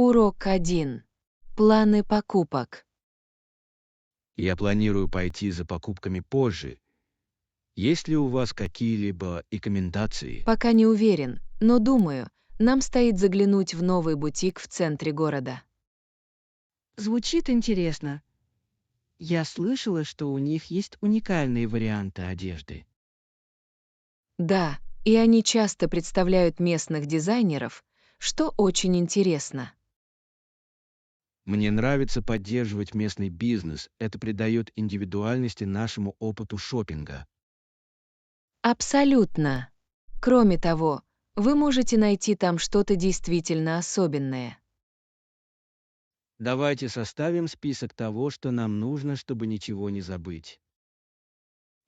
Урок 1. Планы покупок. Я планирую пойти за покупками позже. Есть ли у вас какие-либо рекомендации? Пока не уверен, но думаю, нам стоит заглянуть в новый бутик в центре города. Звучит интересно. Я слышала, что у них есть уникальные варианты одежды. Да, и они часто представляют местных дизайнеров, что очень интересно. Мне нравится поддерживать местный бизнес. Это придает индивидуальности нашему опыту шопинга. Абсолютно. Кроме того, вы можете найти там что-то действительно особенное. Давайте составим список того, что нам нужно, чтобы ничего не забыть.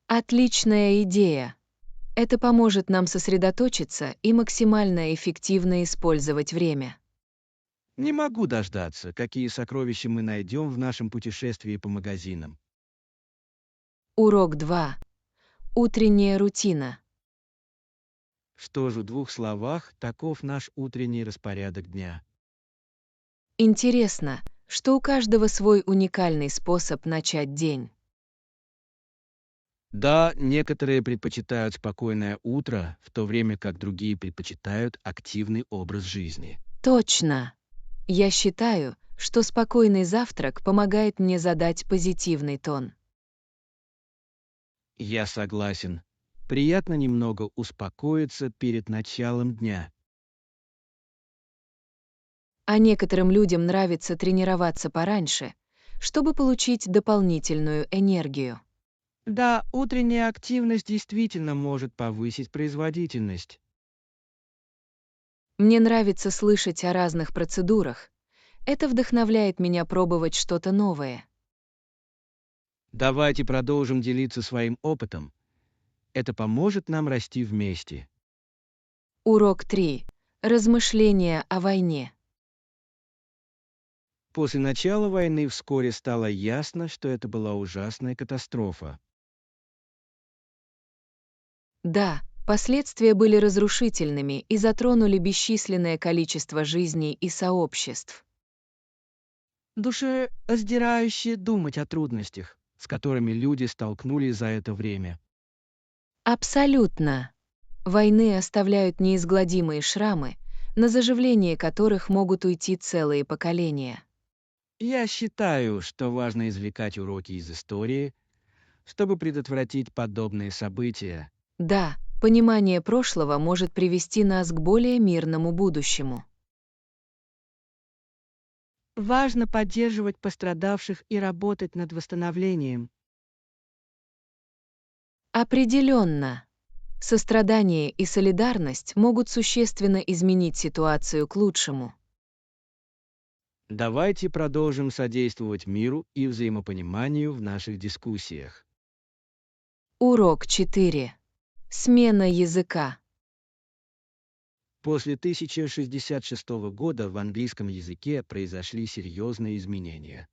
Отличная идея. Это поможет нам сосредоточиться и максимально эффективно использовать время. Не могу дождаться, какие сокровища мы найдем в нашем путешествии по магазинам. Урок 2. Утренняя рутина. Что же, в двух словах, таков наш утренний распорядок дня. Интересно, что у каждого свой уникальный способ начать день. Да, некоторые предпочитают спокойное утро, в то время как другие предпочитают активный образ жизни. Точно. Я считаю, что спокойный завтрак помогает мне задать позитивный тон. Я согласен. Приятно немного успокоиться перед началом дня. А некоторым людям нравится тренироваться пораньше, чтобы получить дополнительную энергию. Да, утренняя активность действительно может повысить производительность. Мне нравится слышать о разных процедурах. Это вдохновляет меня пробовать что-то новое. Давайте продолжим делиться своим опытом. Это поможет нам расти вместе. Урок 3. Размышления о войне. После начала войны вскоре стало ясно, что это была ужасная катастрофа. Да, последствия были разрушительными и затронули бесчисленное количество жизней и сообществ. Душераздирающе думать о трудностях, с которыми люди столкнулись за это время. Абсолютно. Войны оставляют неизгладимые шрамы, на заживление которых могут уйти целые поколения. Я считаю, что важно извлекать уроки из истории, чтобы предотвратить подобные события. Да, понимание прошлого может привести нас к более мирному будущему. Важно поддерживать пострадавших и работать над восстановлением. Определенно. Сострадание и солидарность могут существенно изменить ситуацию к лучшему. Давайте продолжим содействовать миру и взаимопониманию в наших дискуссиях. Урок 4. Смена языка. После 1066 года в английском языке произошли серьезные изменения.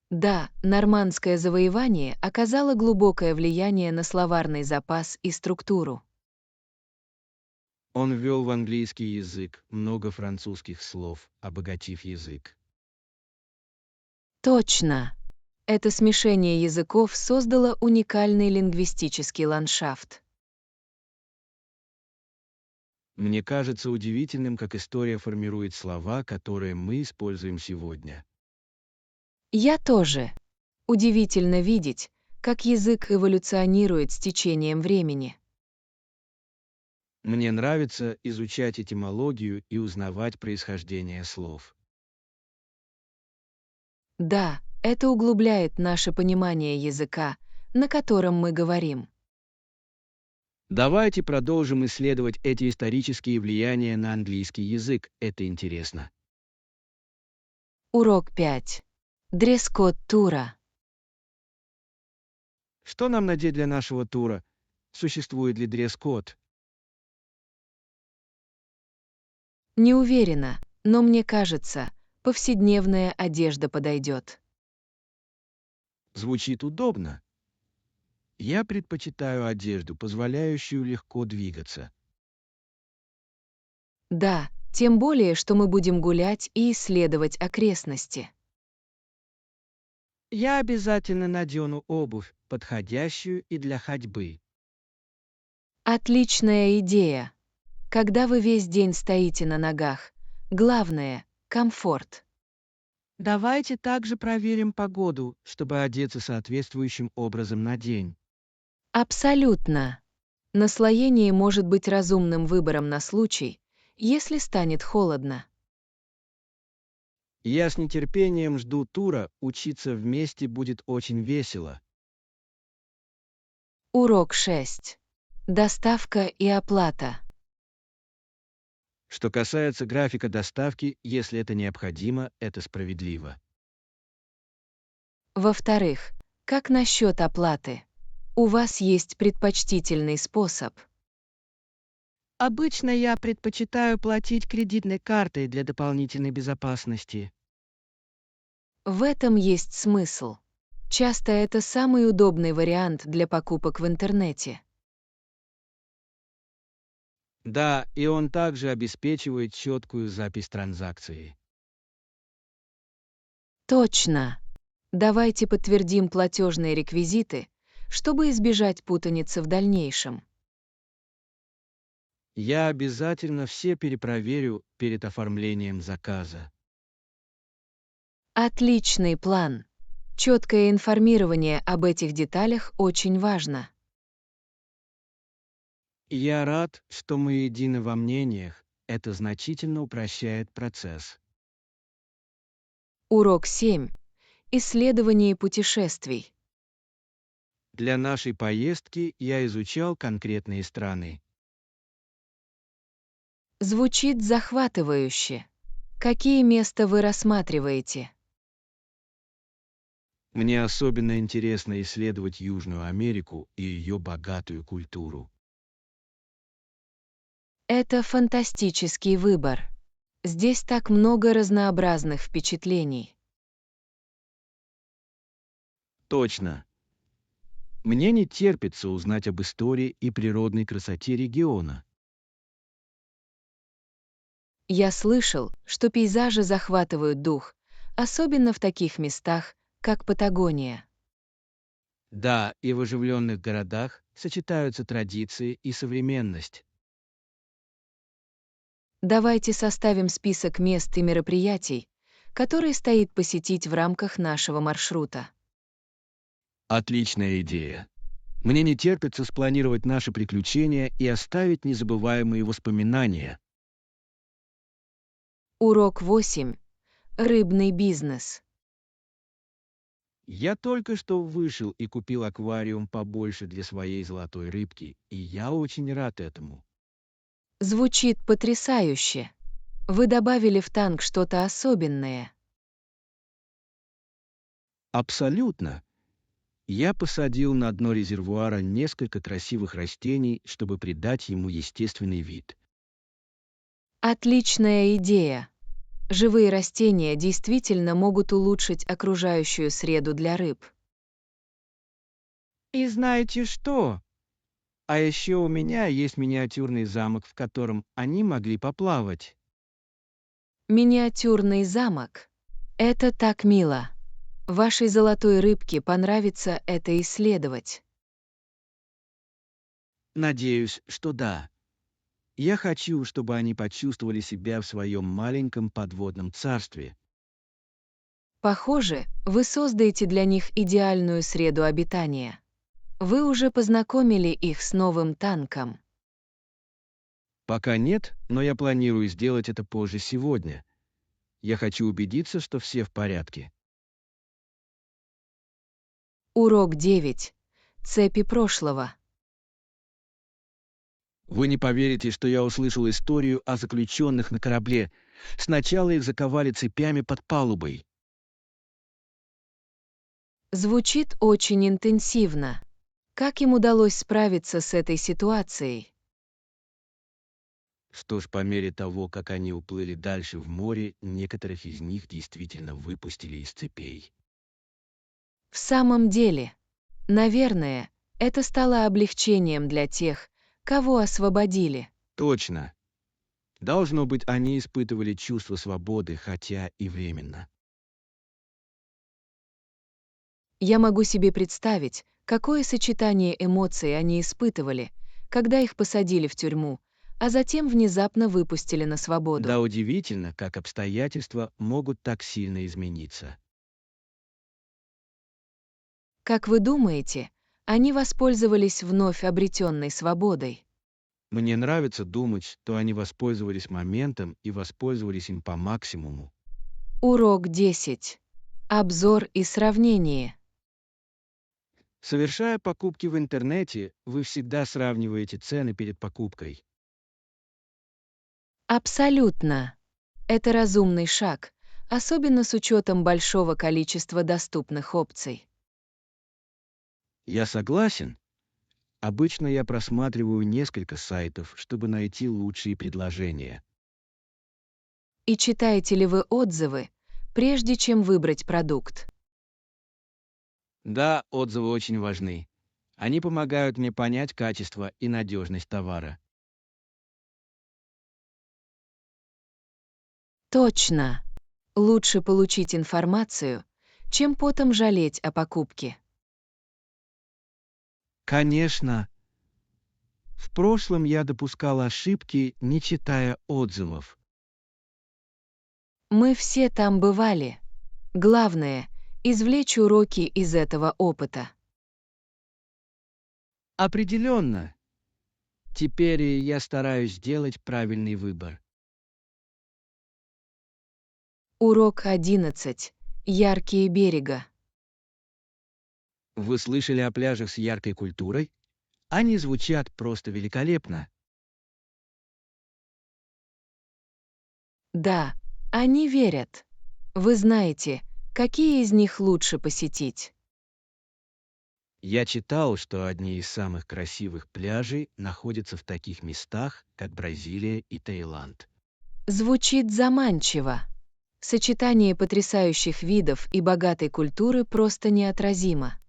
Да, нормандское завоевание оказало глубокое влияние на словарный запас и структуру. Он ввел в английский язык много французских слов, обогатив язык. Точно. Это смешение языков создало уникальный лингвистический ландшафт. Мне кажется удивительным, как история формирует слова, которые мы используем сегодня. Я тоже. Удивительно видеть, как язык эволюционирует с течением времени. Мне нравится изучать этимологию и узнавать происхождение слов. Да, это углубляет наше понимание языка, на котором мы говорим. Давайте продолжим исследовать эти исторические влияния на английский язык. Это интересно. Урок 5. Дресс-код тура. Что нам надеть для нашего тура? Существует ли дресс-код? Не уверена, но мне кажется, повседневная одежда подойдет. Звучит удобно. Я предпочитаю одежду, позволяющую легко двигаться. Да, Тем более, что мы будем гулять и исследовать окрестности. Я обязательно надену обувь, подходящую и для ходьбы. Отличная идея. Когда вы весь день стоите на ногах, главное — комфорт. Давайте также проверим погоду, чтобы одеться соответствующим образом на день. Абсолютно. Наслоение может быть разумным выбором на случай, если станет холодно. Я с нетерпением жду тура, учиться вместе будет очень весело. Урок 6. Доставка и оплата. Что касается графика доставки, если это необходимо, это справедливо. Во-вторых, как насчет оплаты? У вас есть предпочтительный способ. Обычно я предпочитаю платить кредитной картой для дополнительной безопасности. В этом есть смысл. Часто это самый удобный вариант для покупок в интернете. Да, и он также обеспечивает четкую запись транзакции. Точно. Давайте подтвердим платежные реквизиты, чтобы избежать путаницы в дальнейшем. Я обязательно все перепроверю перед оформлением заказа. Отличный план. Четкое информирование об этих деталях очень важно. Я рад, что мы едины во мнениях, это значительно упрощает процесс. Урок 7. Исследование путешествий. Для нашей поездки я изучал конкретные страны. Звучит захватывающе. Какие места вы рассматриваете? Мне особенно интересно исследовать Южную Америку и ее богатую культуру. Это фантастический выбор. Здесь так много разнообразных впечатлений. Точно. Мне не терпится узнать об истории и природной красоте региона. Я слышал, что пейзажи захватывают дух, особенно в таких местах, как Патагония. Да, и в оживленных городах сочетаются традиции и современность. Давайте составим список мест и мероприятий, которые стоит посетить в рамках нашего маршрута. Отличная идея. Мне не терпится спланировать наши приключения и оставить незабываемые воспоминания. Урок 8. Рыбный бизнес. Я только что вышел и купил аквариум побольше для своей золотой рыбки, и я очень рад этому. Звучит потрясающе. Вы добавили в танк что-то особенное. Абсолютно. Я посадил на дно резервуара несколько красивых растений, чтобы придать ему естественный вид. Отличная идея. Живые растения действительно могут улучшить окружающую среду для рыб. И знаете что? А еще у меня есть миниатюрный замок, в котором они могли поплавать. Миниатюрный замок. Это так мило. Вашей золотой рыбке понравится это исследовать. Надеюсь, что да. Я хочу, чтобы они почувствовали себя в своем маленьком подводном царстве. Похоже, вы создаете для них идеальную среду обитания. Вы уже познакомили их с новым танком. Пока нет, но я планирую сделать это позже сегодня. Я хочу убедиться, что все в порядке. Урок 9. Цепи прошлого. Вы не поверите, что я услышал историю о заключенных на корабле. Сначала их заковали цепями под палубой. Звучит очень интенсивно. Как им удалось справиться с этой ситуацией? Что ж, по мере того, как они уплыли дальше в море, некоторых из них действительно выпустили из цепей. В самом деле, наверное, это стало облегчением для тех, кого освободили. Точно. Должно быть, они испытывали чувство свободы, хотя и временно. Я могу себе представить, какое сочетание эмоций они испытывали, когда их посадили в тюрьму, а затем внезапно выпустили на свободу. Да, удивительно, как обстоятельства могут так сильно измениться. Как вы думаете, они воспользовались вновь обретенной свободой? Мне нравится думать, что они воспользовались моментом и воспользовались им по максимуму. Урок 10. Обзор и сравнение. Совершая покупки в интернете, вы всегда сравниваете цены перед покупкой. Абсолютно. Это разумный шаг, особенно с учетом большого количества доступных опций. Я согласен. Обычно я просматриваю несколько сайтов, чтобы найти лучшие предложения. И читаете ли вы отзывы, прежде чем выбрать продукт? Да, отзывы очень важны. Они помогают мне понять качество и надежность товара. Точно. Лучше получить информацию, чем потом жалеть о покупке. Конечно, в прошлом я допускал ошибки, не читая отзывов. Мы все там бывали. Главное — извлечь уроки из этого опыта. Определенно. Теперь я стараюсь сделать правильный выбор. Урок 11. Яркие берега. Вы слышали о пляжах с яркой культурой? Они звучат просто великолепно. Да, они верят. Вы знаете, какие из них лучше посетить? Я читал, что одни из самых красивых пляжей находятся в таких местах, как Бразилия и Таиланд. Звучит заманчиво. Сочетание потрясающих видов и богатой культуры просто неотразимо.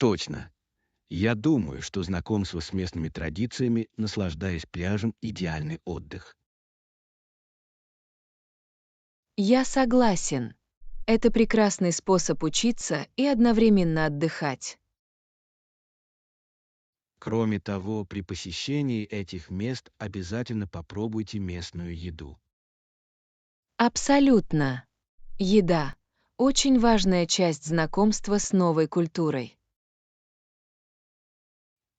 Точно. Я думаю, что знакомство с местными традициями, наслаждаясь пляжем, идеальный отдых. Я согласен. Это прекрасный способ учиться и одновременно отдыхать. Кроме того, при посещении этих мест обязательно попробуйте местную еду. Абсолютно. Еда — очень важная часть знакомства с новой культурой.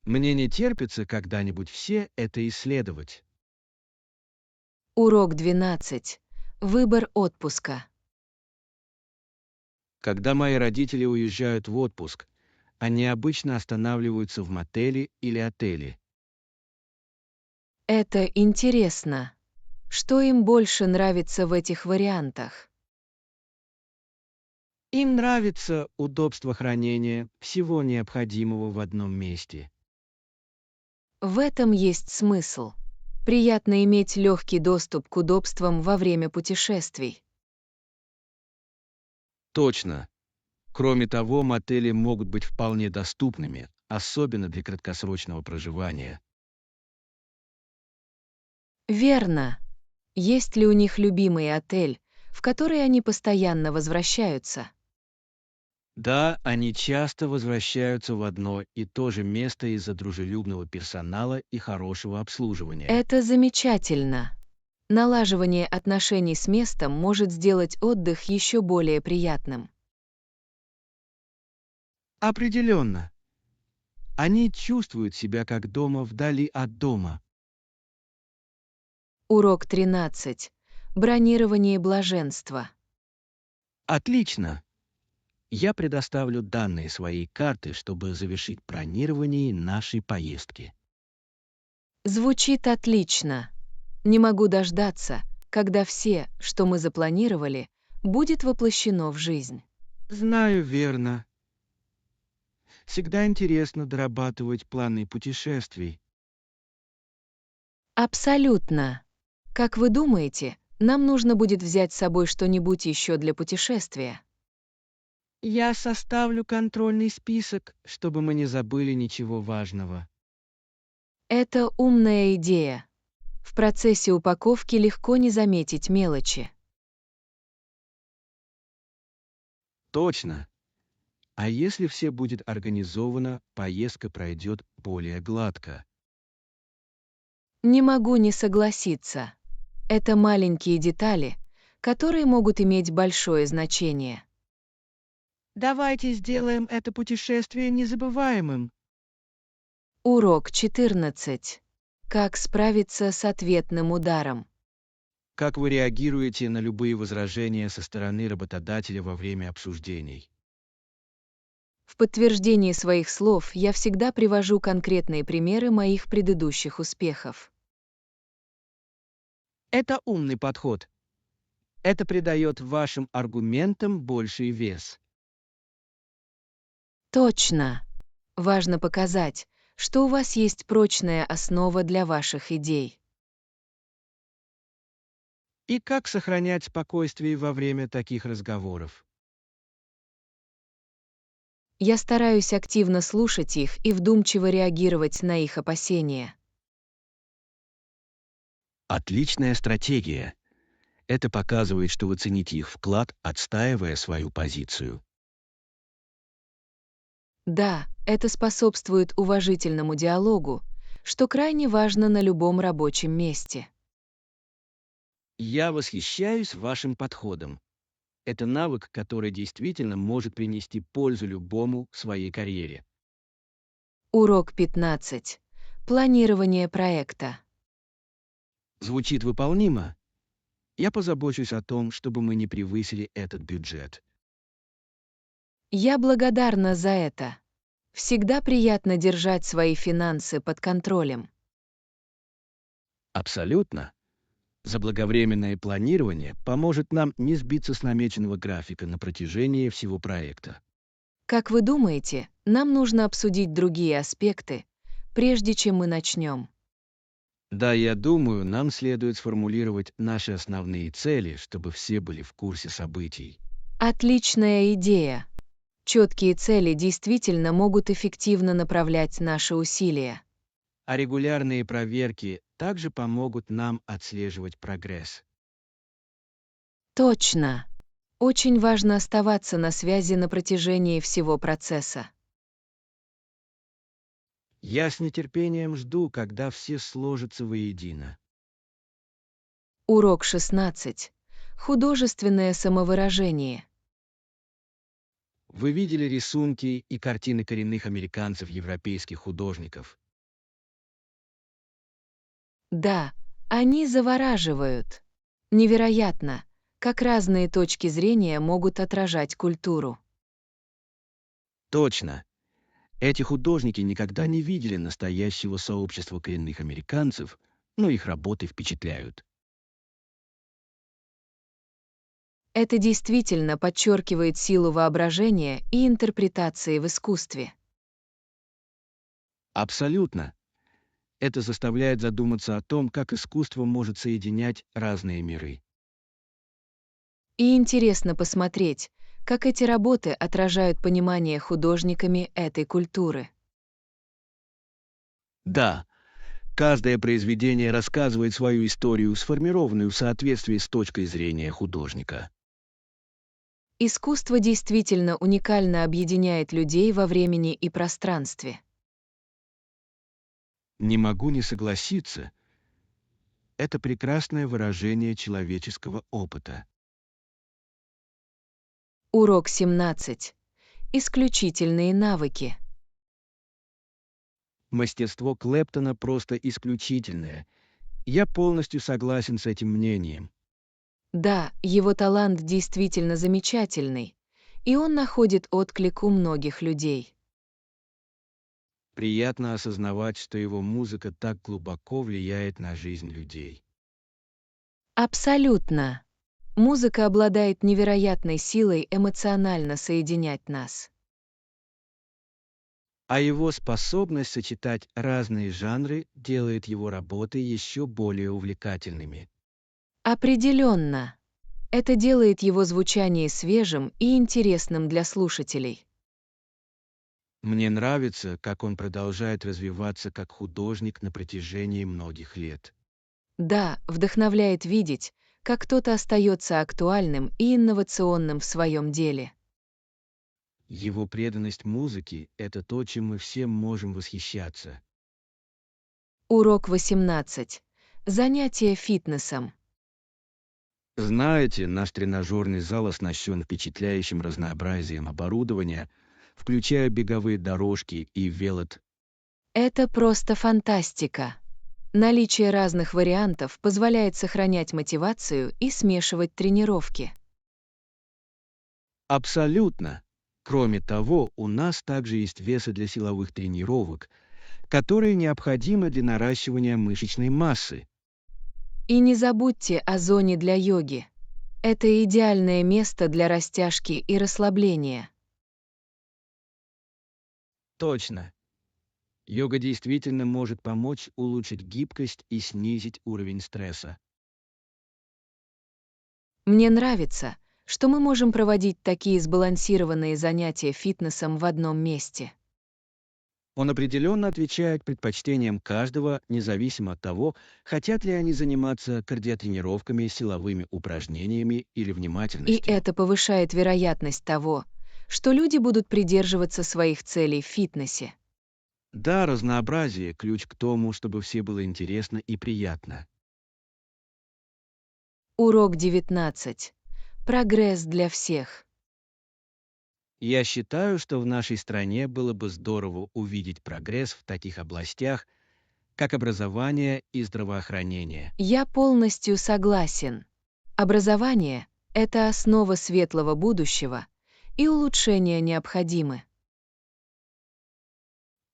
Мне не терпится когда-нибудь все это исследовать. Урок 12. Выбор отпуска. Когда мои родители уезжают в отпуск, они обычно останавливаются в мотеле или отеле. Это интересно. Что им больше нравится в этих вариантах? Им нравится удобство хранения всего необходимого в одном месте. В этом есть смысл. Приятно иметь легкий доступ к удобствам во время путешествий. Точно. Кроме того, мотели могут быть вполне доступными, особенно для краткосрочного проживания. Верно. Есть ли у них любимый отель, в который они постоянно возвращаются? Да, они часто возвращаются в одно и то же место из-за дружелюбного персонала и хорошего обслуживания. Это замечательно. Налаживание отношений с местом может сделать отдых еще более приятным. Определенно. Они чувствуют себя как дома вдали от дома. Урок 13. Бронирование блаженства. Отлично. Я предоставлю данные своей карты, чтобы завершить бронирование нашей поездки. Звучит отлично. Не могу дождаться, когда все, что мы запланировали, будет воплощено в жизнь. Знаю, верно. Всегда интересно дорабатывать планы путешествий. Абсолютно. Как вы думаете, нам нужно будет взять с собой что-нибудь еще для путешествия? Я составлю контрольный список, чтобы мы не забыли ничего важного. Это умная идея. В процессе упаковки легко не заметить мелочи. Точно. А если все будет организовано, поездка пройдет более гладко. Не могу не согласиться. Это маленькие детали, которые могут иметь большое значение. Давайте сделаем это путешествие незабываемым. Урок 14. Как справиться с ответным ударом? Как вы реагируете на любые возражения со стороны работодателя во время обсуждений? В подтверждении своих слов я всегда привожу конкретные примеры моих предыдущих успехов. Это умный подход. Это придает вашим аргументам больший вес. Точно. Важно показать, что у вас есть прочная основа для ваших идей. И как сохранять спокойствие во время таких разговоров? Я стараюсь активно слушать их и вдумчиво реагировать на их опасения. Отличная стратегия. Это показывает, что вы цените их вклад, отстаивая свою позицию. Да, это способствует уважительному диалогу, что крайне важно на любом рабочем месте. Я восхищаюсь вашим подходом. Это навык, который действительно может принести пользу любому в своей карьере. Урок 15. Планирование проекта. Звучит выполнимо? Я позабочусь о том, чтобы мы не превысили этот бюджет. Я благодарна за это. Всегда приятно держать свои финансы под контролем. Абсолютно. Заблаговременное планирование поможет нам не сбиться с намеченного графика на протяжении всего проекта. Как вы думаете, нам нужно обсудить другие аспекты, прежде чем мы начнем? Да, я думаю, нам следует сформулировать наши основные цели, чтобы все были в курсе событий. Отличная идея. Четкие цели действительно могут эффективно направлять наши усилия. А регулярные проверки также помогут нам отслеживать прогресс. Точно. Очень важно оставаться на связи на протяжении всего процесса. Я с нетерпением жду, когда все сложатся воедино. Урок 16. Художественное самовыражение. Вы видели рисунки и картины коренных американцев, европейских художников? Да, они завораживают. Невероятно, как разные точки зрения могут отражать культуру. Точно. Эти художники никогда не видели настоящего сообщества коренных американцев, но их работы впечатляют. Это действительно подчеркивает силу воображения и интерпретации в искусстве. Абсолютно. Это заставляет задуматься о том, как искусство может соединять разные миры. И интересно посмотреть, как эти работы отражают понимание художниками этой культуры. Да, каждое произведение рассказывает свою историю, сформированную в соответствии с точкой зрения художника. Искусство действительно уникально объединяет людей во времени и пространстве. Не могу не согласиться. Это прекрасное выражение человеческого опыта. Урок 17. Исключительные навыки. Мастерство Клэптона просто исключительное. Я полностью согласен с этим мнением. Да, его талант действительно замечательный, и он находит отклик у многих людей. Приятно осознавать, что его музыка так глубоко влияет на жизнь людей. Абсолютно. Музыка обладает невероятной силой эмоционально соединять нас. А его способность сочетать разные жанры делает его работы еще более увлекательными. Определенно. Это делает его звучание свежим и интересным для слушателей. Мне нравится, как он продолжает развиваться как художник на протяжении многих лет. Да, вдохновляет видеть, как кто-то остается актуальным и инновационным в своем деле. Его преданность музыке — это то, чем мы все можем восхищаться. Урок 18. Занятие фитнесом. Знаете, наш тренажерный зал оснащен впечатляющим разнообразием оборудования, включая беговые дорожки и велот. Это просто фантастика. Наличие разных вариантов позволяет сохранять мотивацию и смешивать тренировки. Абсолютно. Кроме того, у нас также есть весы для силовых тренировок, которые необходимы для наращивания мышечной массы. И не забудьте о зоне для йоги. Это идеальное место для растяжки и расслабления. Точно. Йога действительно может помочь улучшить гибкость и снизить уровень стресса. Мне нравится, что мы можем проводить такие сбалансированные занятия фитнесом в одном месте. Он определенно отвечает предпочтениям каждого, независимо от того, хотят ли они заниматься кардиотренировками, силовыми упражнениями или И внимательностью. это повышает вероятность того, что люди будут придерживаться своих целей в фитнесе. Да, разнообразие — ключ к тому, чтобы все было интересно и приятно. Урок 19. Прогресс для всех. Я считаю, что в нашей стране было бы здорово увидеть прогресс в таких областях, как образование и здравоохранение. Я полностью согласен. Образование — это основа светлого будущего, и улучшения необходимы.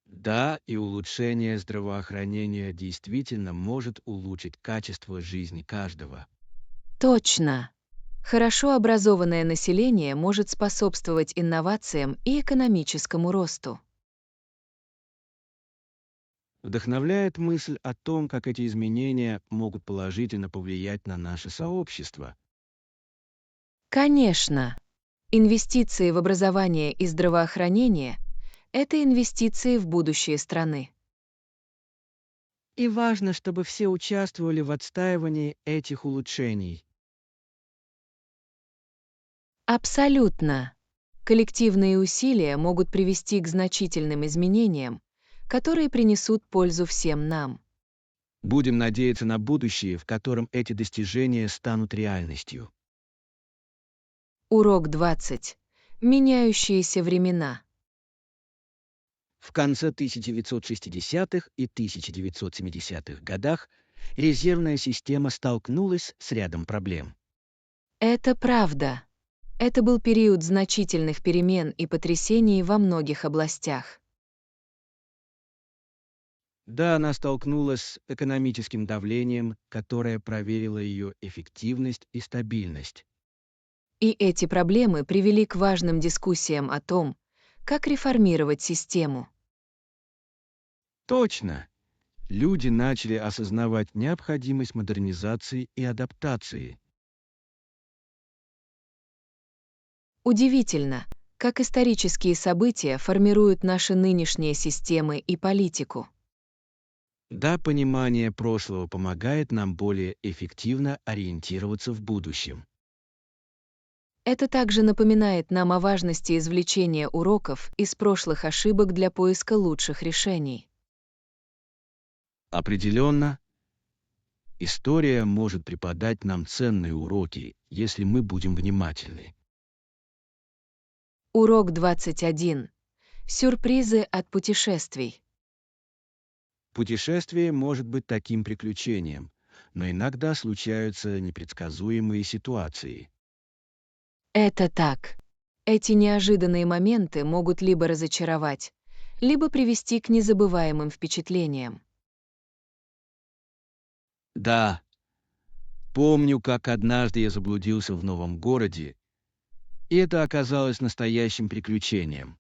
Да, и улучшение здравоохранения действительно может улучшить качество жизни каждого. Точно. Хорошо образованное население может способствовать инновациям и экономическому росту. Вдохновляет мысль о том, как эти изменения могут положительно повлиять на наше сообщество. Конечно, инвестиции в образование и здравоохранение — это инвестиции в будущее страны. И важно, чтобы все участвовали в отстаивании этих улучшений. Абсолютно. Коллективные усилия могут привести к значительным изменениям, которые принесут пользу всем нам. Будем надеяться на будущее, в котором эти достижения станут реальностью. Урок 20. Меняющиеся времена. В конце 1960-х и 1970-х годах резервная система столкнулась с рядом проблем. Это правда. Это был период значительных перемен и потрясений во многих областях. Да, она столкнулась с экономическим давлением, которое проверило ее эффективность и стабильность. И эти проблемы привели к важным дискуссиям о том, как реформировать систему. Точно! Люди начали осознавать необходимость модернизации и адаптации. Удивительно, как исторические события формируют наши нынешние системы и политику. Да, понимание прошлого помогает нам более эффективно ориентироваться в будущем. Это также напоминает нам о важности извлечения уроков из прошлых ошибок для поиска лучших решений. Определенно, история может преподать нам ценные уроки, если мы будем внимательны. Урок 21. Сюрпризы от путешествий. Путешествие может быть таким приключением, но иногда случаются непредсказуемые ситуации. Это так. Эти неожиданные моменты могут либо разочаровать, либо привести к незабываемым впечатлениям. Да, помню, как однажды я заблудился в новом городе, и это оказалось настоящим приключением.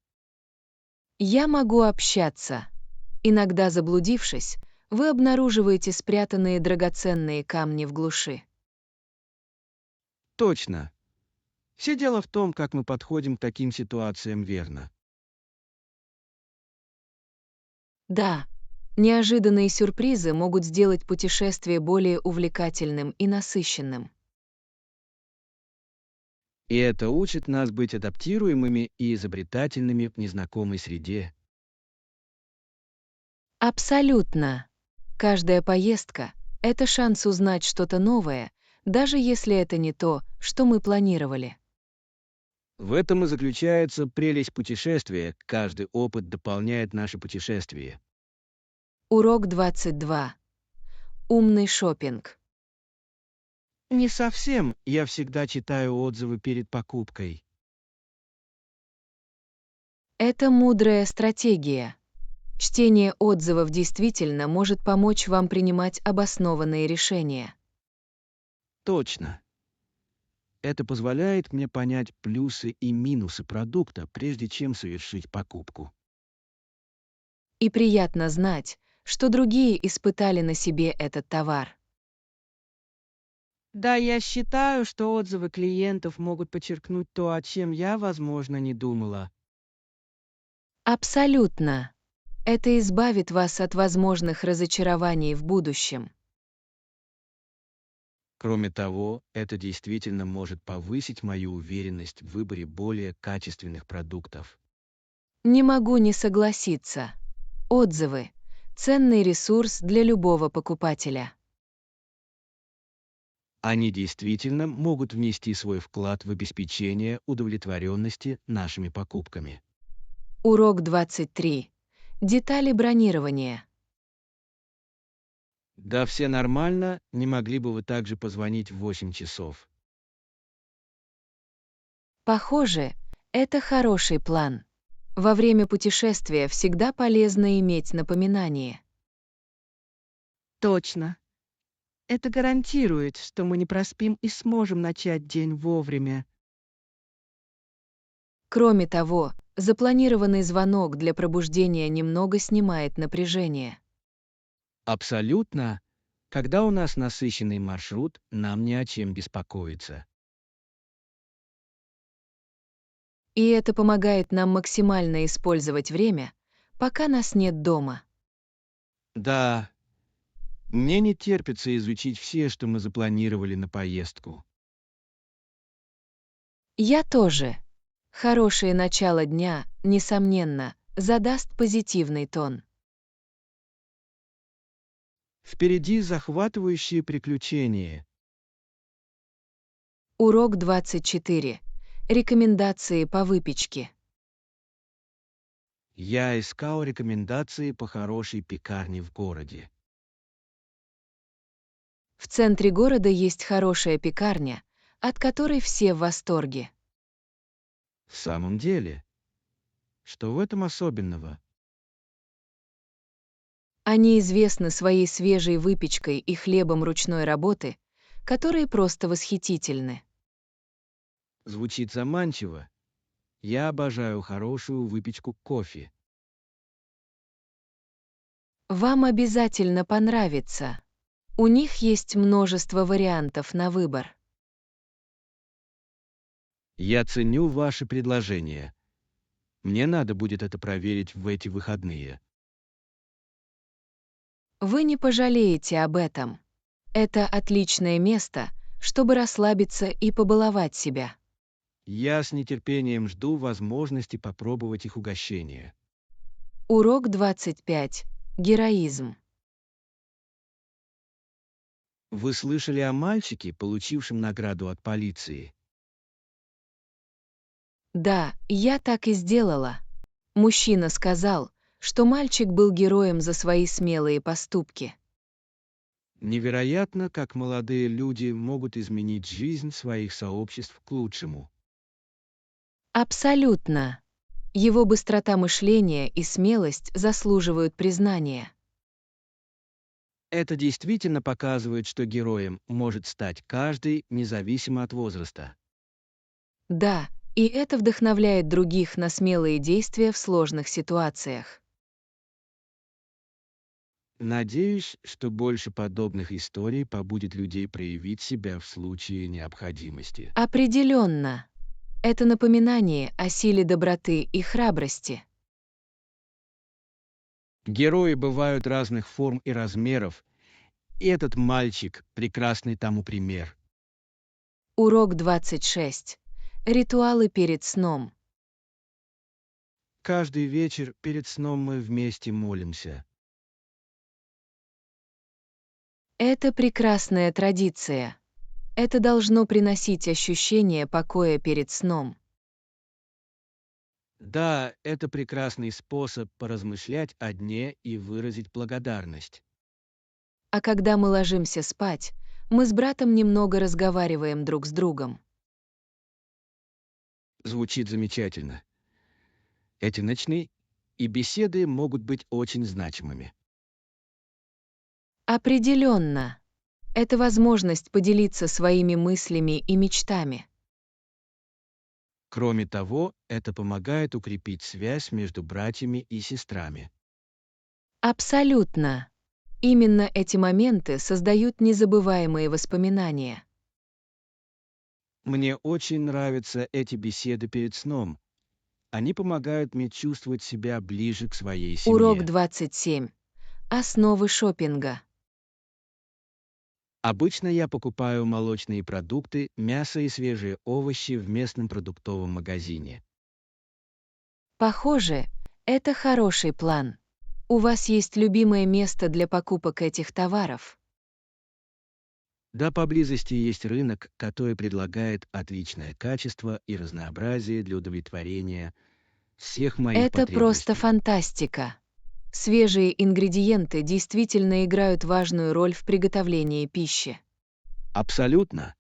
Я могу общаться. Иногда заблудившись, вы обнаруживаете спрятанные драгоценные камни в глуши. Точно. Все дело в том, как мы подходим к таким ситуациям верно. Да, неожиданные сюрпризы могут сделать путешествие более увлекательным и насыщенным. И это учит нас быть адаптируемыми и изобретательными в незнакомой среде. Абсолютно. Каждая поездка — это шанс узнать что-то новое, даже если это не то, что мы планировали. В этом и заключается прелесть путешествия. Каждый опыт дополняет наше путешествие. Урок 22. Умный шопинг. Не совсем. Я всегда читаю отзывы перед покупкой. Это мудрая стратегия. Чтение отзывов действительно может помочь вам принимать обоснованные решения. Точно. Это позволяет мне понять плюсы и минусы продукта, прежде чем совершить покупку. И приятно знать, что другие испытали на себе этот товар. Да, я считаю, что отзывы клиентов могут подчеркнуть то, о чем я, возможно, не думала. Абсолютно. Это избавит вас от возможных разочарований в будущем. Кроме того, это действительно может повысить мою уверенность в выборе более качественных продуктов. Не могу не согласиться. Отзывы — ценный ресурс для любого покупателя. Они действительно могут внести свой вклад в обеспечение удовлетворенности нашими покупками. Урок 23. Детали бронирования. Да, все нормально, не могли бы вы также позвонить в 8 часов? Похоже, это хороший план. Во время путешествия всегда полезно иметь напоминание. Точно. Это гарантирует, что мы не проспим и сможем начать день вовремя. Кроме того, запланированный звонок для пробуждения немного снимает напряжение. Абсолютно. Когда у нас насыщенный маршрут, нам не о чем беспокоиться. И это помогает нам максимально использовать время, пока нас нет дома. Да, мне не терпится изучить все, что мы запланировали на поездку. Я тоже. Хорошее начало дня, несомненно, задаст позитивный тон. Впереди захватывающие приключения. Урок 24. Рекомендации по выпечке. Я искал рекомендации по хорошей пекарне в городе. В центре города есть хорошая пекарня, от которой все в восторге. В самом деле, что в этом особенного? Они известны своей свежей выпечкой и хлебом ручной работы, которые просто восхитительны. Звучит заманчиво. Я обожаю хорошую выпечку кофе. Вам обязательно понравится. У них есть множество вариантов на выбор. Я ценю ваши предложения. Мне надо будет это проверить в эти выходные. Вы не пожалеете об этом. Это отличное место, чтобы расслабиться и побаловать себя. Я с нетерпением жду возможности попробовать их угощение. Урок 25. Героизм. Вы слышали о мальчике, получившем награду от полиции? Да, я так и сделала. Мужчина сказал, что мальчик был героем за свои смелые поступки. Невероятно, как молодые люди могут изменить жизнь своих сообществ к лучшему. Абсолютно. Его быстрота мышления и смелость заслуживают признания. Это действительно показывает, что героем может стать каждый, независимо от возраста. Да, и это вдохновляет других на смелые действия в сложных ситуациях. Надеюсь, что больше подобных историй побудит людей проявить себя в случае необходимости. Определенно. Это напоминание о силе доброты и храбрости. Герои бывают разных форм и размеров, и этот мальчик — прекрасный тому пример. Урок 26. Ритуалы перед сном. Каждый вечер перед сном мы вместе молимся. Это прекрасная традиция. Это должно приносить ощущение покоя перед сном. Да, это прекрасный способ поразмышлять о дне и выразить благодарность. А когда мы ложимся спать, мы с братом немного разговариваем друг с другом. Звучит замечательно. Эти ночные и беседы могут быть очень значимыми. Определенно. Это возможность поделиться своими мыслями и мечтами. Кроме того, это помогает укрепить связь между братьями и сестрами. Абсолютно. Именно эти моменты создают незабываемые воспоминания. Мне очень нравятся эти беседы перед сном. Они помогают мне чувствовать себя ближе к своей Урок семье. 27. Основы шопинга. Обычно я покупаю молочные продукты, мясо и свежие овощи в местном продуктовом магазине. Похоже, это хороший план. У вас есть любимое место для покупок этих товаров? Да, поблизости есть рынок, который предлагает отличное качество и разнообразие для удовлетворения всех моих Это просто потребностей. фантастика. Свежие ингредиенты действительно играют важную роль в приготовлении пищи. Абсолютно.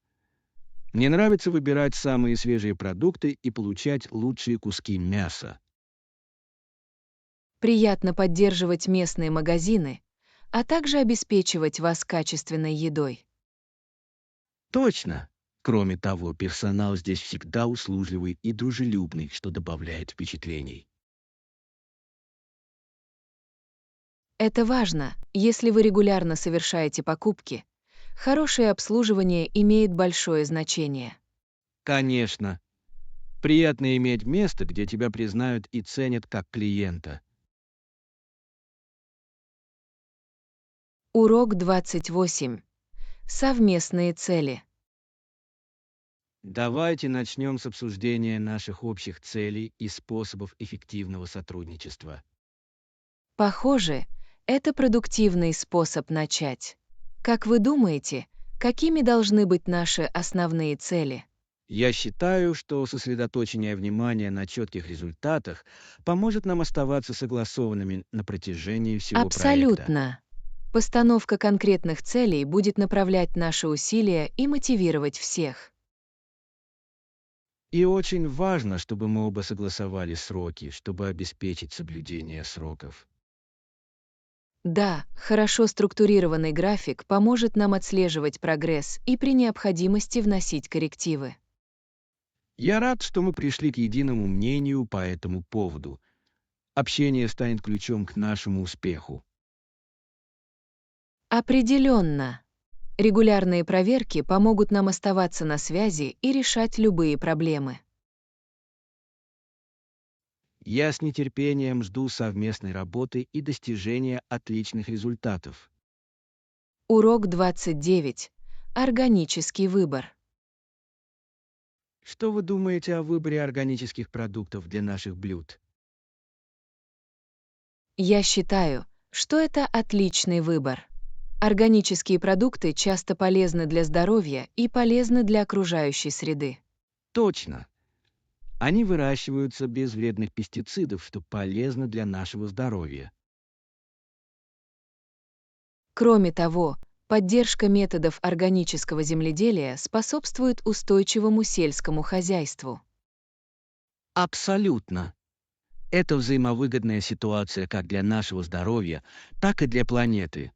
Мне нравится выбирать самые свежие продукты и получать лучшие куски мяса. Приятно поддерживать местные магазины, а также обеспечивать вас качественной едой. Точно. Кроме того, персонал здесь всегда услужливый и дружелюбный, что добавляет впечатлений. Это важно, если вы регулярно совершаете покупки. Хорошее обслуживание имеет большое значение. Конечно, приятно иметь место, где тебя признают и ценят как клиента. Урок 28. Совместные цели. Давайте начнем с обсуждения наших общих целей и способов эффективного сотрудничества. Похоже, это продуктивный способ начать. Как вы думаете, какими должны быть наши основные цели? Я считаю, что сосредоточение внимания на четких результатах поможет нам оставаться согласованными на протяжении всего проекта. Абсолютно. Постановка конкретных целей будет направлять наши усилия и мотивировать всех. И очень важно, чтобы мы оба согласовали сроки, чтобы обеспечить соблюдение сроков. Да, хорошо структурированный график поможет нам отслеживать прогресс и при необходимости вносить коррективы. Я рад, что мы пришли к единому мнению по этому поводу. Общение станет ключом к нашему успеху. Определенно. Регулярные проверки помогут нам оставаться на связи и решать любые проблемы. Я с нетерпением жду совместной работы и достижения отличных результатов. Урок 29. Органический выбор. Что вы думаете о выборе органических продуктов для наших блюд? Я считаю, что это отличный выбор. Органические продукты часто полезны для здоровья и полезны для окружающей среды. Точно. Они выращиваются без вредных пестицидов, что полезно для нашего здоровья. Кроме того, поддержка методов органического земледелия способствует устойчивому сельскому хозяйству. Абсолютно. Это взаимовыгодная ситуация как для нашего здоровья, так и для планеты.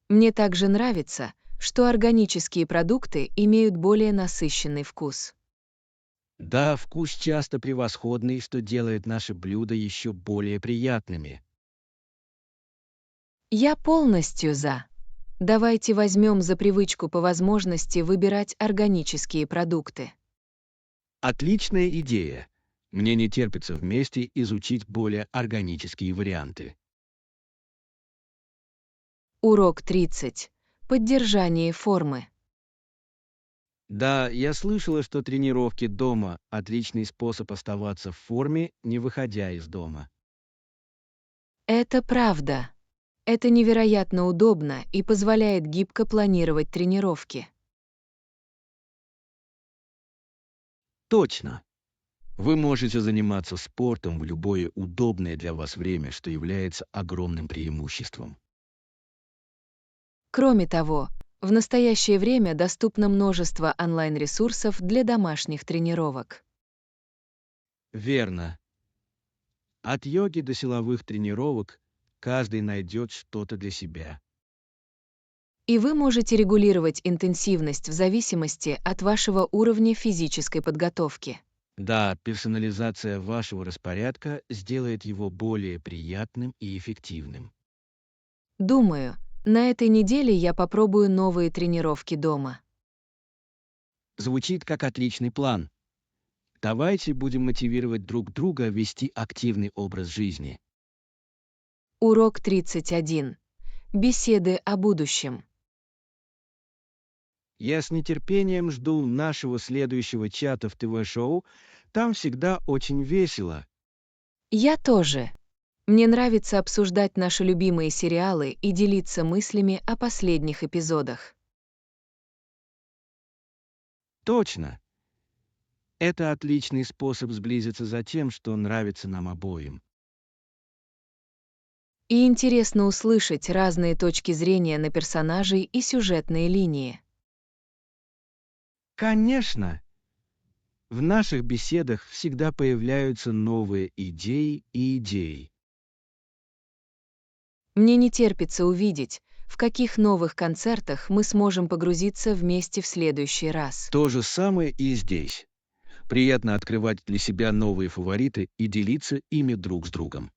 Мне также нравится, что органические продукты имеют более насыщенный вкус. Да, вкус часто превосходный, что делает наши блюда еще более приятными. Я полностью за. Давайте возьмем за привычку по возможности выбирать органические продукты. Отличная идея. Мне не терпится вместе изучить более органические варианты. Урок 30. Поддержание формы. Да, я слышала, что тренировки дома– отличный способ оставаться в форме, не выходя из дома. Это правда. Это невероятно удобно и позволяет гибко планировать тренировки. Точно. Вы можете заниматься спортом в любое удобное для вас время, что является огромным преимуществом. Кроме того, в настоящее время доступно множество онлайн-ресурсов для домашних тренировок. Верно. От йоги до силовых тренировок каждый найдет что-то для себя. И вы можете регулировать интенсивность в зависимости от вашего уровня физической подготовки. Да, персонализация вашего распорядка сделает его более приятным и эффективным. Думаю, на этой неделе я попробую новые тренировки дома. Звучит как отличный план. Давайте будем мотивировать друг друга вести активный образ жизни. Урок 31. Беседы о будущем. Я с нетерпением жду нашего следующего чата в ТВ-шоу. Там всегда очень весело. Я тоже. Мне нравится обсуждать наши любимые сериалы и делиться мыслями о последних эпизодах. Точно. Это отличный способ сблизиться за тем, что нравится нам обоим. И интересно услышать разные точки зрения на персонажей и сюжетные линии. Конечно, в наших беседах всегда появляются новые идеи. Мне не терпится увидеть, в каких новых концертах мы сможем погрузиться вместе в следующий раз. То же самое и здесь. Приятно открывать для себя новые фавориты и делиться ими друг с другом.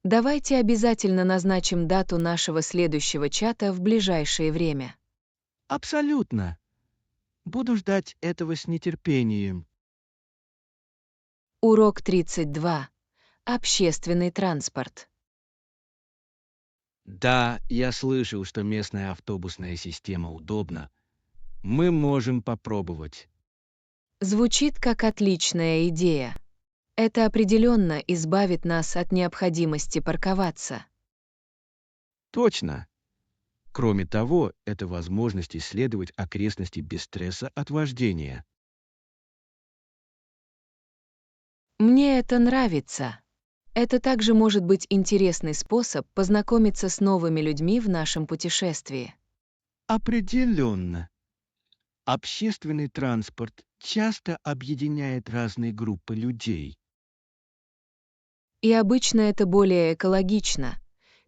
Давайте обязательно назначим дату нашего следующего чата в ближайшее время. Абсолютно. Буду ждать этого с нетерпением. Урок 32. Общественный транспорт. Да, я слышал, что местная автобусная система удобна. Мы можем попробовать. Звучит как отличная идея. Это определенно избавит нас от необходимости парковаться. Точно. Кроме того, это возможность исследовать окрестности без стресса от вождения. Мне это нравится. Это также может быть интересный способ познакомиться с новыми людьми в нашем путешествии. Определенно. Общественный транспорт часто объединяет разные группы людей. И обычно это более экологично,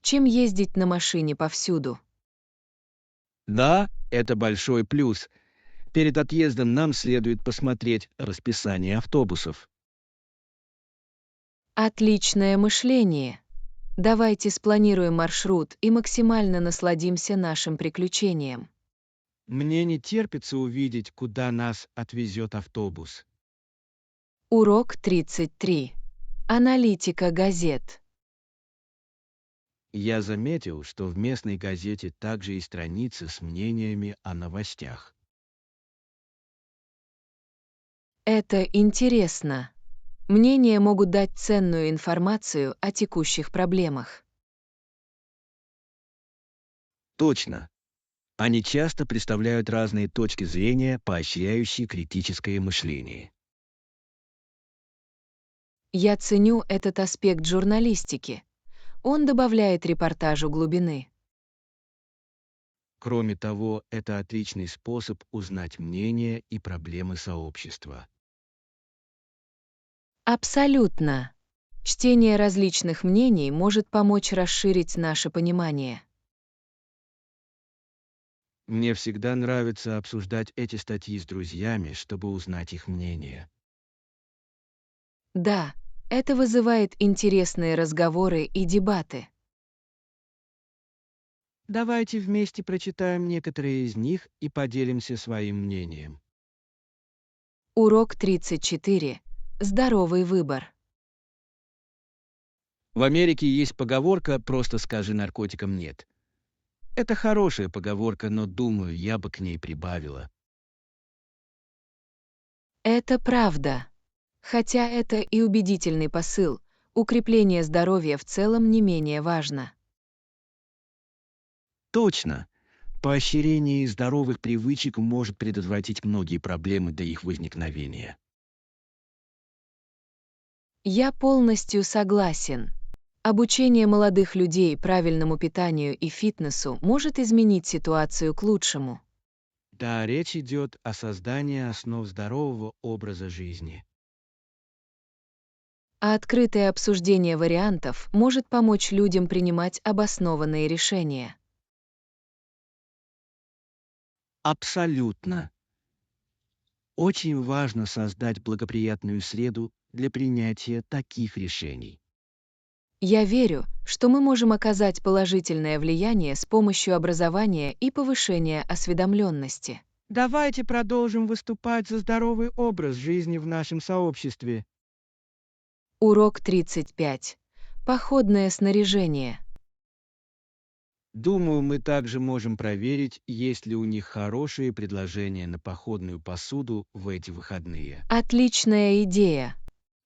чем ездить на машине повсюду. Да, это большой плюс. Перед отъездом нам следует посмотреть расписание автобусов. Отличное мышление. Давайте спланируем маршрут и максимально насладимся нашим приключением. Мне не терпится увидеть, куда нас отвезет автобус. Урок 33. Аналитика газет. Я заметил, что в местной газете также и страницы с мнениями о новостях. Это интересно. Мнения могут дать ценную информацию о текущих проблемах. Точно. Они часто представляют разные точки зрения, поощряющие критическое мышление. Я ценю этот аспект журналистики. Он добавляет репортажу глубины. Кроме того, это отличный способ узнать мнения и проблемы сообщества. Абсолютно. Чтение различных мнений может помочь расширить наше понимание. Мне всегда нравится обсуждать эти статьи с друзьями, чтобы узнать их мнение. Да, это вызывает интересные разговоры и дебаты. Давайте вместе прочитаем некоторые из них и поделимся своим мнением. Урок 34. Здоровый выбор. В Америке есть поговорка «просто скажи наркотикам нет». Это хорошая поговорка, но, думаю, я бы к ней прибавила. Это правда. Хотя это и убедительный посыл, укрепление здоровья в целом не менее важно. Точно. Поощрение здоровых привычек может предотвратить многие проблемы до их возникновения. Я полностью согласен. Обучение молодых людей правильному питанию и фитнесу может изменить ситуацию к лучшему. Да, речь идет о создании основ здорового образа жизни. А открытое обсуждение вариантов может помочь людям принимать обоснованные решения. Абсолютно. Очень важно создать благоприятную среду для принятия таких решений. Я верю, что мы можем оказать положительное влияние с помощью образования и повышения осведомленности. Давайте продолжим выступать за здоровый образ жизни в нашем сообществе. Урок 35. Походное снаряжение. Думаю, мы также можем проверить, есть ли у них хорошие предложения на походную посуду в эти выходные. Отличная идея.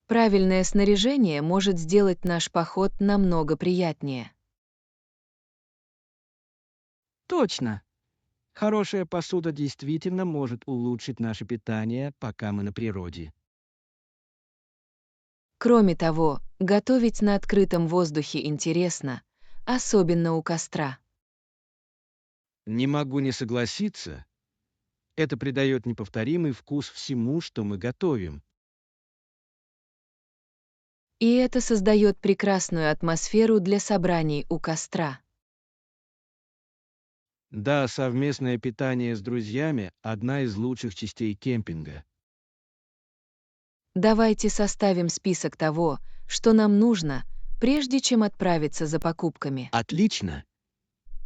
Правильное снаряжение может сделать наш поход намного приятнее. Точно. Хорошая посуда действительно может улучшить наше питание, пока мы на природе. Кроме того, готовить на открытом воздухе интересно, особенно у костра. Не могу не согласиться. Это придает неповторимый вкус всему, что мы готовим. И это создает прекрасную атмосферу для собраний у костра. Да, совместное питание с друзьями– одна из лучших частей кемпинга. Давайте составим список того, что нам нужно, прежде чем отправиться за покупками. Отлично!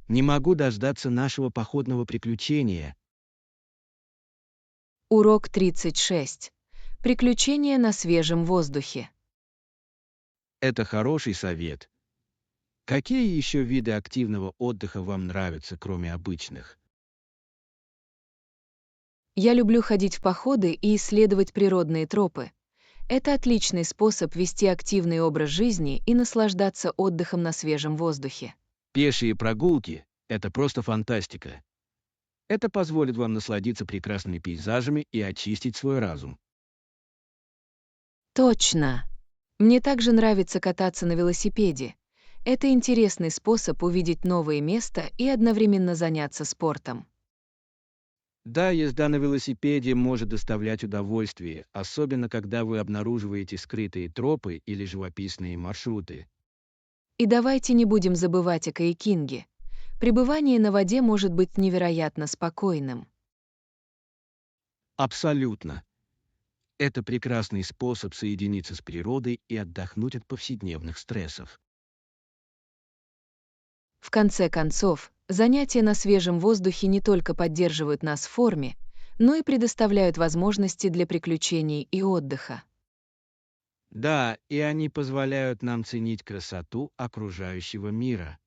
Не могу дождаться нашего походного приключения. Урок 36. Приключения на свежем воздухе. Это хороший совет. Какие еще виды активного отдыха вам нравятся, кроме обычных? Я люблю ходить в походы и исследовать природные тропы. Это отличный способ вести активный образ жизни и наслаждаться отдыхом на свежем воздухе. Пешие прогулки– это просто фантастика. Это позволит вам насладиться прекрасными пейзажами и очистить свой разум. Точно! Мне также нравится кататься на велосипеде. Это интересный способ увидеть новые места и одновременно заняться спортом. Да, езда на велосипеде может доставлять удовольствие, особенно когда вы обнаруживаете скрытые тропы или живописные маршруты. И давайте не будем забывать о каякинге. Пребывание на воде может быть невероятно спокойным. Абсолютно. Это прекрасный способ соединиться с природой и отдохнуть от повседневных стрессов. В конце концов, занятия на свежем воздухе не только поддерживают нас в форме, но и предоставляют возможности для приключений и отдыха. Да, и они позволяют нам ценить красоту окружающего мира.